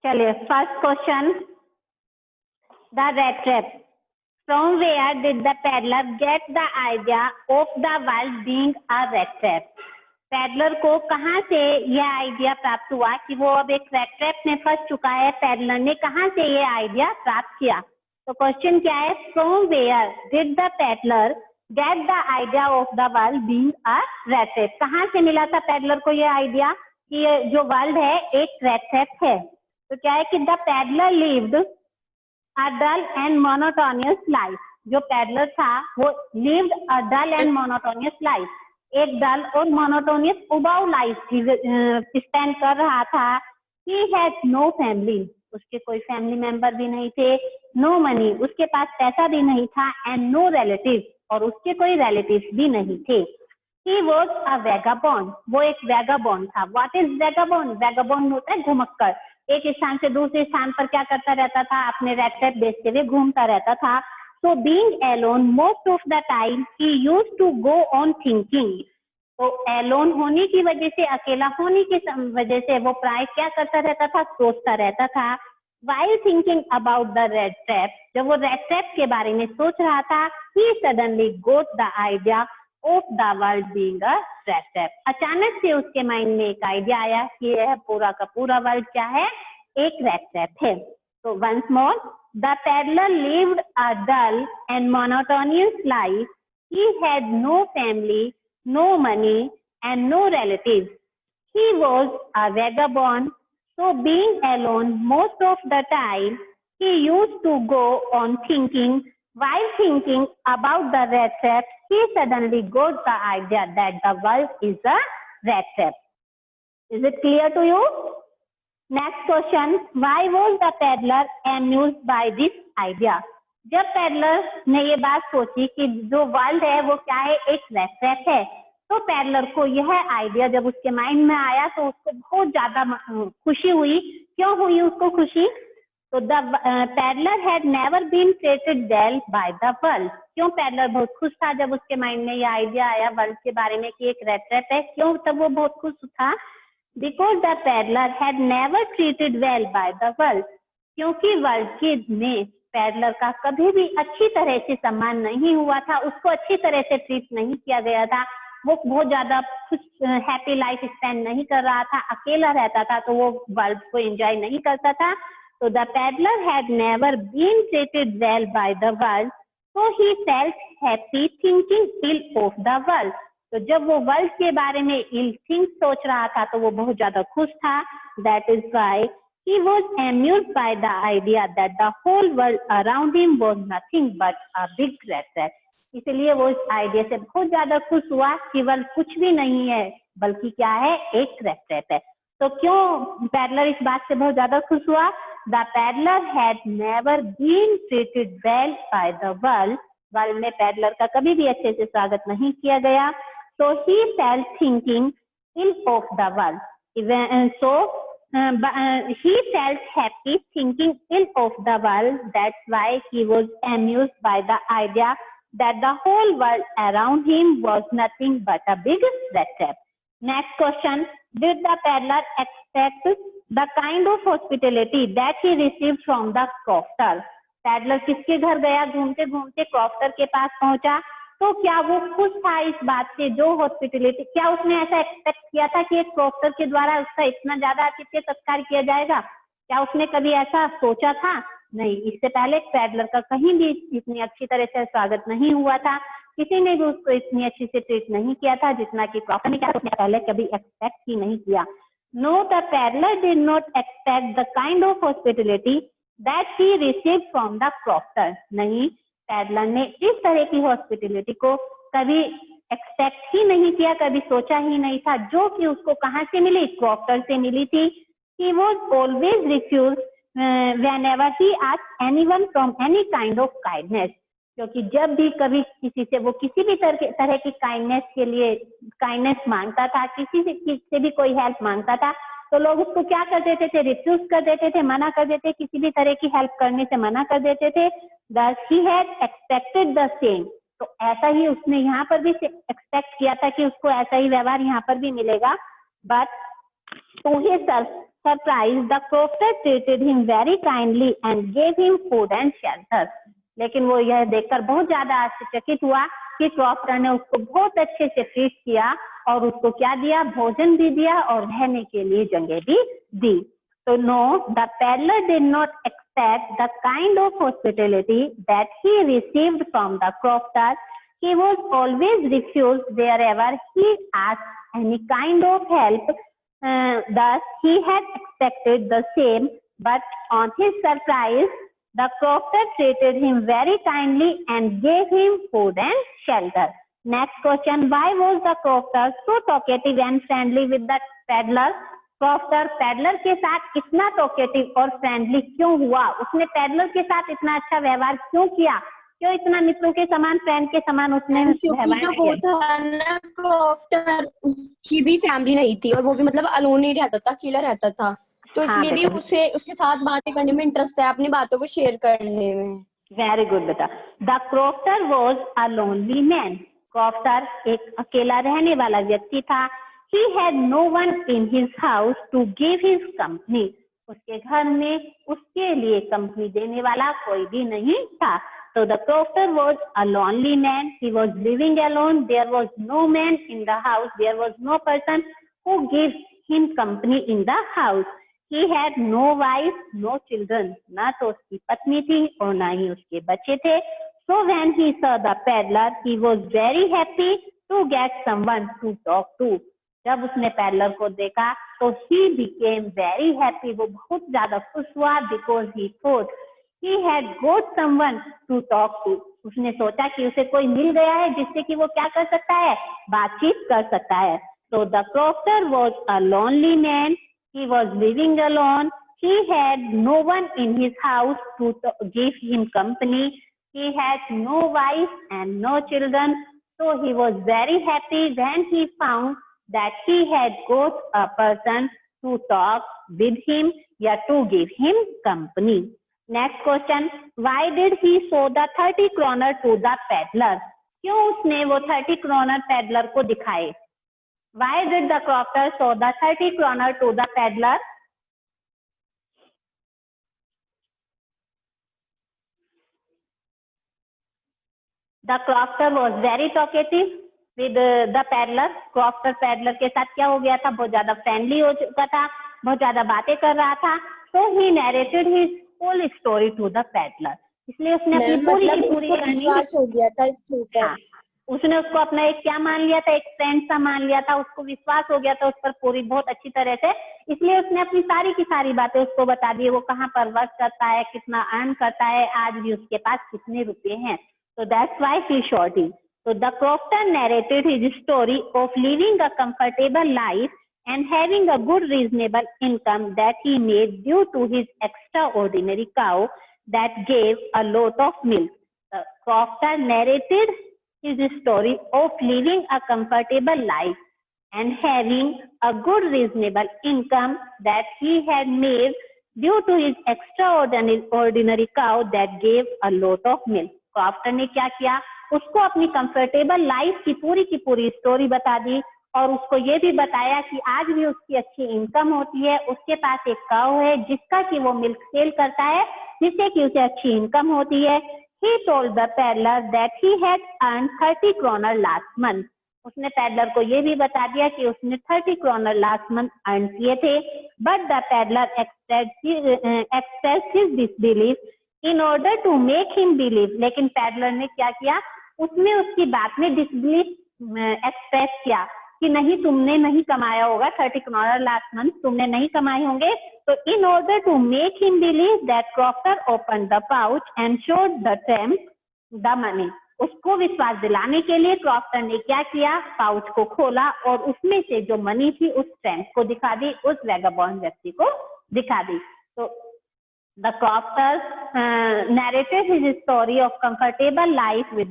चलिए first question, the rat trap. From where did the peddler get the idea of the world being a rat trap? Peddler को कहाँ से यह idea प्राप्त हुआ कि वो अब एक रेट ट्रैप में फंस चुका है? पैडलर ने कहाँ से ये आइडिया प्राप्त किया? तो क्वेश्चन क्या है, from where did the peddler get the idea of the world being a rat trap? कहाँ से मिला था पैडलर को ये आइडिया कि ये जो वर्ल्ड है एक रेट ट्रैप है? तो क्या है कि the peddler lived a dull and monotonous life. जो पैडलर था वो lived a dull and monotonous life, एक डल और मोनोटोनियस उबाऊ लाइफ स्पेंड कर रहा था। ही हैड नो फैमिली, उसके कोई फैमिली मेंबर भी नहीं थे। नो मनी, उसके पास पैसा भी नहीं था। एंड नो रिलेटिव, और उसके कोई रिलेटिव्स भी नहीं थे। ही वॉज अ वैगाबॉन्ड, वो एक वैगाबॉन्ड था। What is vagabond? वैगाबॉन्ड होता है घुमक्कर, एक स्थान से दूसरे स्थान पर क्या करता रहता था, अपने रेट ट्रैप बेचते हुए घूमता रहता था। So being alone most of the time he used to go on thinking. तो एलोन होने की वजह से, अकेला होने की वजह से वो प्राय क्या करता रहता था, सोचता रहता था। While thinking about the rat trap, जब वो रेट ट्रैप के बारे में सोच रहा था, he suddenly got the idea of the world being a rat trap. अचानक से उसके माइंड में एक आइडिया आया कि यह पूरा का पूरा वर्ल्ड क्या है, एक रेट ट्रैप है। तो once more, the peddler lived a dull and monotonous life. He had no family, no money and no relatives. He was a vagabond, so being alone most of the time, he used to go on thinking. While thinking about the rat trap, he suddenly got the idea that the world is a rat trap. Is it clear to you? Next question, why was the peddler amused by this idea? जब peddler ने ये बात सोची कि जो world है वो क्या है, एक रेट ट्रैप है, तो पैडलर को यह आइडिया जब उसके माइंड में आया तो उसको बहुत ज्यादा खुशी हुई। क्यों हुई उसको खुशी? तो the peddler had never been treated well by the world. क्यों पैडलर बहुत खुश था जब उसके माइंड में ये आइडिया आया वर्ल्ड के बारे में कि एक रेट ट्रैप है? क्यों तब वो बहुत खुश था? Because the peddler had never treated well by the world, क्योंकि वर्ल्ड के में पैडलर का कभी भी अच्छी तरह से सम्मान नहीं हुआ था, उसको अच्छी तरह से ट्रीट नहीं किया गया था। वो बहुत ज्यादा खुश हैप्पी लाइफ स्पेंड नहीं कर रहा था, अकेला रहता था, तो वो वर्ल्ड को एंजॉय नहीं करता था। तो the peddler had never been treated well by the world, so he felt happy thinking ill of the world. तो जब वो वर्ल्ड के बारे में इल थिंक सोच रहा था तो वो बहुत ज्यादा खुश था। That is why he was amused by the idea that the whole world around him was nothing but a big rat trap. इसलिए वो इस आइडिया से बहुत ज्यादा खुश हुआ कि वर्ल्ड कुछ भी नहीं है बल्कि क्या है, एक रेट ट्रैप है। तो क्यों पैडलर इस बात से बहुत ज्यादा खुश हुआ? The peddler had never been treated well by the world, world में पैडलर का कभी भी अच्छे से स्वागत नहीं किया गया। So he felt thinking ill of the world, so he felt happy thinking ill of the world. That's why he was amused by the idea that the whole world around him was nothing but a big rat trap. Next question, did the peddler expect the kind of hospitality that he received from the crofter? Peddler किसके घर गया? घूमते घूमते crofter के पास पहुंचा, तो क्या वो खुश था इस बात से? जो हॉस्पिटलिटी, क्या उसने ऐसा एक्सपेक्ट किया था कि एक क्रॉफ्टर के द्वारा उसका इतना ज्यादा आतिथ्य सत्कार किया जाएगा? क्या उसने कभी ऐसा सोचा था? नहीं, इससे पहले पैडलर का कहीं भी इतनी अच्छी तरह से स्वागत नहीं हुआ था, किसी ने भी उसको इतनी अच्छी से ट्रीट नहीं किया था जितना कि क्रॉफ्टर ने किया। उसने पहले कभी एक्सपेक्ट ही नहीं किया। No, the peddler did not expect the kind of hospitality that he received from the crofter. नहीं, पैडलर ने इस तरह की हॉस्पिटलिटी को कभी एक्सपेक्ट ही नहीं किया, कभी सोचा ही नहीं था, जो कि उसको कहाँ से मिली? क्रॉफ्टर से मिली थी। He was always refused whenever he asked anyone from any kind of kindness. क्योंकि जब भी कभी किसी से वो किसी भी तरह की काइंडनेस के लिए काइंडनेस मांगता था, किसी से भी कोई हेल्प मांगता था, तो लोग उसको क्या कर देते थे? रिफ्यूज कर देते थे, मना कर देते, किसी भी तरह की हेल्प करने से मना कर देते थे। Thus he had expected the same. तो ऐसा ही उसने यहाँ पर भी एक्सपेक्ट किया था कि उसको ऐसा ही व्यवहार यहाँ पर भी मिलेगा। But to his surprised, the crofter treated him very kindly and gave him food and shelter. लेकिन वो यह देखकर बहुत ज्यादा आश्चर्यचकित हुआ कि क्रॉफ्टर ने उसको बहुत अच्छे से ट्रीट किया और उसको क्या दिया, भोजन भी दिया और रहने के लिए जगह भी दी. So no, the peddler did not expect the kind of hospitality that he received from the crofter. He was always refused wherever he asked any kind of help. Thus, he had expected the same, but on his surprise, the crofter treated him very kindly and gave him food and shelter. Next question, why was the crofter so talkative and friendly with the peddler? Crofter peddler के साथ इतना talkative और friendly क्यों हुआ? उसने peddler के साथ इतना अच्छा व्यवहार क्यों किया? क्यों इतना मित्रों के समान, फ्रेंड के समान उसने क्योंकि जो वो था ना क्रॉफ्टर, उसकी भी फैमिली नहीं थी और वो भी मतलब अलोन ही रहता था, अकेला रहता था, तो इसलिए भी उसे उसके साथ बातें करने में इंटरेस्ट है, अपनी बातों को शेयर करने में. वेरी गुड बेटा. The crofter was a lonely man. Crofter एक अकेला रहने वाला व्यक्ति था. He had no one in his house to give his company. उसके घर में उसके लिए कंपनी देने वाला कोई भी नहीं था. So the crofter was a lonely man. He was living alone. There was no man in the house. There was no person who gave him company in the house. He had no wife, no children. ना तो उसकी पत्नी थी और ना ही उसके बच्चे थे. So when he saw the peddler, he was very happy to get someone to talk to. जब उसने पैडलर को देखा तो he became very happy. वो बहुत ज्यादा खुश हुआ because he thought he had got someone to talk to. उसने सोचा कि उसे कोई मिल गया है जिससे कि वो क्या कर सकता है, बातचीत कर सकता है. So the crofter was a lonely man. He was living alone. He had no one in his house to give him company. He had no wife and no children. So he was very happy when he found that he had got a person to talk with him या to give him company. Next question, why did he show the 30 kroner to the peddler? क्यों उसने वो 30 kroner peddler को दिखाए? Why did the crofter show the 30 kroner to the peddler? The crofter was very talkative with the peddler. Crofter peddler के साथ क्या हो गया था, बहुत ज्यादा फ्रेंडली हो चुका था, बहुत ज्यादा बातें कर रहा था. So he narrated his whole story to the peddler. इसलिए उसने अपनी पूरी की पूरी विश्वास हो गया था इसके ऊपर. उसने उसको अपना एक क्या मान लिया था, एक फ्रेंड सा मान लिया था. उसको विश्वास हो गया था उस पर पूरी बहुत अच्छी तरह से. इसलिए उसने अपनी सारी की सारी बातें उसको बता दी. वो कहाँ पर वर्क करता है, कितना अर्न करता है, आज भी उसके पास कितने रुपए हैं. So that's why he shot him. So the crofter narrated his story of living a comfortable life and having a good reasonable income that he made due to his extraordinary cow that gave a lot of milk. The crofter narrated his story of living a comfortable life and having a good reasonable income that he had made due to his extraordinary cow that gave a lot of milk. Crofter ने क्या किया, उसको अपनी comfortable life की पूरी story बता दी और उसको ये भी बताया कि आज भी उसकी अच्छी इनकम होती है. उसके पास एक काऊ है जिसका कि वो मिल्क सेल करता है, जिससे कि उसे अच्छी इनकम होती है. He told the peddler that he had earned 30 kroner last month. उसने पैडलर को ये भी बता दिया कि उसने 30 kroner लास्ट मंथ अर्न किए थे. But the peddler expressed his disbelief in order to make him believe. लेकिन पैडलर ने क्या किया, उसने उसकी बात में डिसबिलीफ एक्सप्रेस किया कि नहीं, तुमने नहीं कमाया होगा 30 kroner लास्ट मंथ, तुमने नहीं कमाए होंगे. तो in order to make him believe that crofter opened the pouch and showed the tramp the money. उसको विश्वास दिलाने के लिए क्रॉफ्टर ने क्या किया, पाउच को खोला और उसमें से जो मनी थी उस ट्रैम्प को दिखा दी, उस वैगाबॉन्ड व्यक्ति को दिखा दी. तो the crofter narrated his story of comfortable life with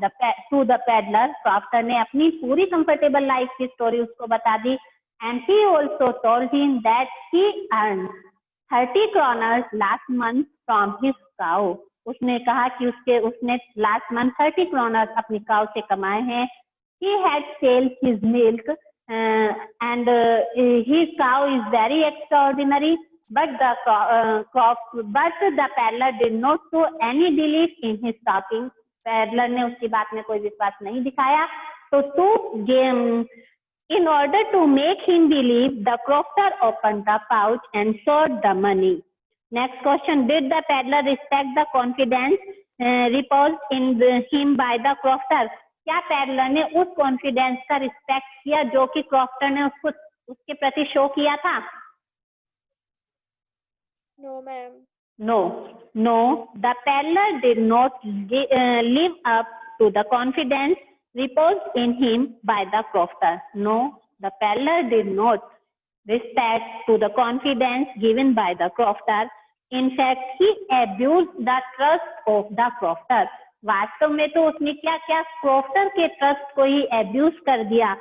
to the peddler. Crofter ने अपनी पूरी comfortable life की स्टोरी उसको बता दी. And he also told him that he earned 30 kroners last month from his cow. उसने कहा कि उसने लास्ट मंथ 30 kroners अपनी काउ से कमाए हैं. He had sold his milk and his cow is very extraordinary. but the peddler did not show any belief in his talking. Peddler ने उसकी बात में कोई विश्वास नहीं दिखाया. तो in order to make him believe, the crofter opened the pouch and showed the money. Next question, did the peddler respect the confidence reposed in him by the crofter? क्या पेडलर ने उस कॉन्फिडेंस का respect किया जो कि crofter ने उसके प्रति शो किया था? No, ma'am. No. The peddler did not live up to the confidence reposed in him by the crofter. No, the peddler did not respect to the confidence given by the crofter. In fact, he abused the trust of the crofter. वास्तव में तो उसने क्या क्या crofter के trust को ही abuse कर दिया.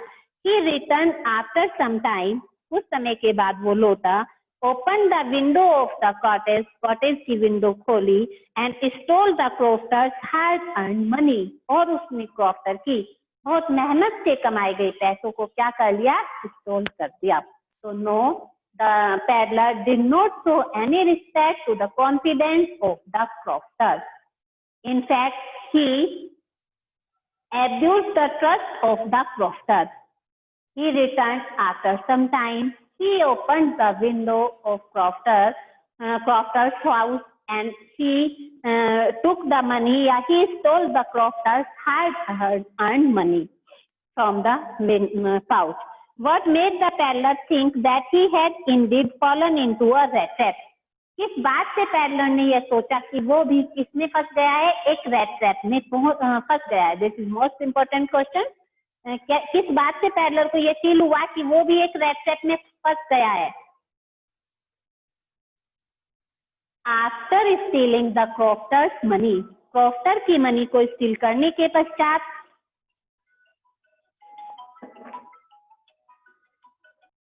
He returned after some time. कुछ समय के बाद वो लौटा. Opened the window of the cottage. Cottage की विंडो खोली and stole the crofter's hard-earned money. और उसने क्रॉफ्टर की बहुत मेहनत से कमाई गई पैसों को क्या कर लिया? स्टोल कर दिया. So no, the peddler did not show any respect to the confidence of the crofter. In fact, he abused the trust of the crofter. He returned after some time. He opened the window of crofter's house and he took the money. He stole the crofter's hard-earned money from the pouch. What made the peddler think that he had indeed fallen into a rat trap? किस बात से peddler ने यह सोचा कि वो भी किसमें फंस गया है? एक रैट ट्रैप में फंस गया है. This is most important question. किस बात से पेडलर को यह फील हुआ कि वो भी एक रैट ट्रैप में फंस गया है? After stealing the crofter's money. Crofter की मनी को स्टील करने के पश्चात